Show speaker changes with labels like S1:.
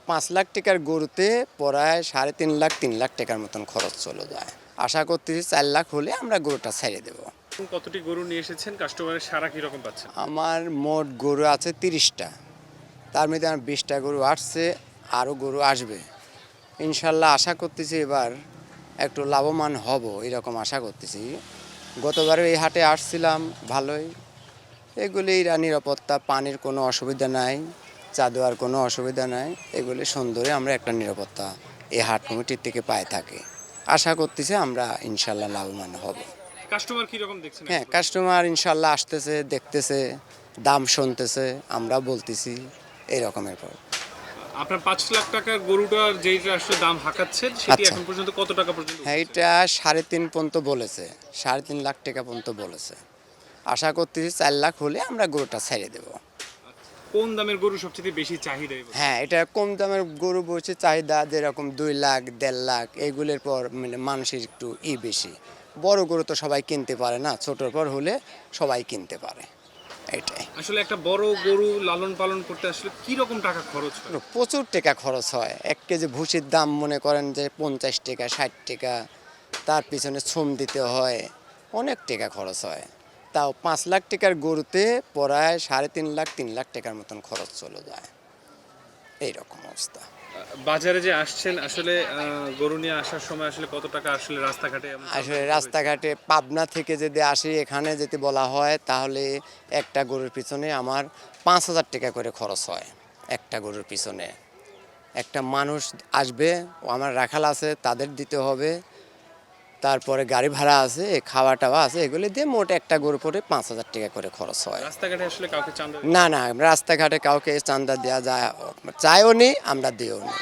S1: 5 লাখ টাকার গরুতে প্রায় 3.5 লাখ 3 লাখ টাকার মতন খরচ চলে যায়। আশা করতেছি 4 লাখ হলে আমরা গরুটা ছেড়ে দেব।
S2: কতটি গরু নিয়ে এসেছেন, কাস্টমারের সাড়া কি রকম পাচ্ছেন?
S1: আমার মোট গরু আছে 30টা, তার মধ্যে আমার 20টা গরু আসছে, আরও গরু আসবে ইনশাল্লাহ। আশা করতেছি এবার একটু লাভবান হব এরকম আশা করতেছি। গতবারে এই হাটে আসছিলাম ভালোই, এগুলি নিরাপত্তা, পানির কোনো অসুবিধা নাই, চাঁদোয়ার কোনো অসুবিধা নাই, এগুলি সুন্দরই আমরা একটা নিরাপত্তা এই হাট কমিটির থেকে পাই থাকি। আশা করতেছি আমরা ইনশাল্লাহ লাভবান হব।
S2: কাস্টমার কি রকম দেখছেন?
S1: হ্যাঁ, কাস্টমার ইনশাল্লাহ আসতেছে, দেখতেছে, দাম শুনতেছে, আমরা বলতেছি এই রকমের পর।
S2: আপনার 5 লাখ টাকার গরুটার যেইটা আসলে দাম হাঁকাচ্ছেন সেটি
S1: আচ্ছা।
S2: এখন পর্যন্ত কত টাকা পর্যন্ত?
S1: হ্যাঁ, এটা 3.5 পর্যন্ত বলেছে, 3.5 লাখ টাকা পর্যন্ত বলেছে। আশা করতেছি 4 লাখ হলে আমরা গরুটা ছেড়ে দেব।
S2: কোন দামের গরু সবচেয়ে বেশি চাহিদা?
S1: হ্যাঁ, এটা কম দামের গরু বলছে চাহিদা, যেরকম 2 লাখ 1.5 লাখ এগুলোর পর মানে মানুষের একটু বেশি। বড় গরু তো সবাই কিনতে পারে না, ছোটোর পর হলে সবাই কিনতে পারে, এটাই।
S2: আসলে একটা বড় গরু লালন পালন করতে আসলে কি রকম টাকা খরচ হয়?
S1: প্রচুর টাকা খরচ হয়। 1 কেজি ভুসির দাম মনে করেন যে 50 টাকা 60 টাকা, তার পিছনে শ্রম দিতে হয়, অনেক টাকা খরচ হয়। তাও 5 লাখ টাকার গরুতে প্রায় 3.5 লাখ 3 লাখ টাকার মতন খরচ চলে যায়, এইরকম অবস্থা।
S2: বাজারে যে আসছেন আসলে গরু নিয়ে আসার সময় আসলে কত টাকা আসলে রাস্তাঘাটে
S1: আসলে রাস্তাঘাটে পাবনা থেকে যদি আসি এখানে যদি বলা হয় তাহলে একটা গরুর পিছনে আমার 5,000 টাকা করে খরচ হয়। একটা গরুর পিছনে একটা মানুষ আসবে, ও আমার রাখাল আছে, তাদের দিতে হবে, তারপরে গাড়ি ভাড়া আছে, খাওয়া টাওয়া আছে, এগুলি দিয়ে মোট একটা গরু পরে 5,000 টাকা করে খরচ হয়।
S2: রাস্তাঘাটে আসলে কাউকে চাঁদা
S1: না, রাস্তাঘাটে কাউকে চাঁদা দেওয়া যায়, চাইও নি, আমরা দিও নি।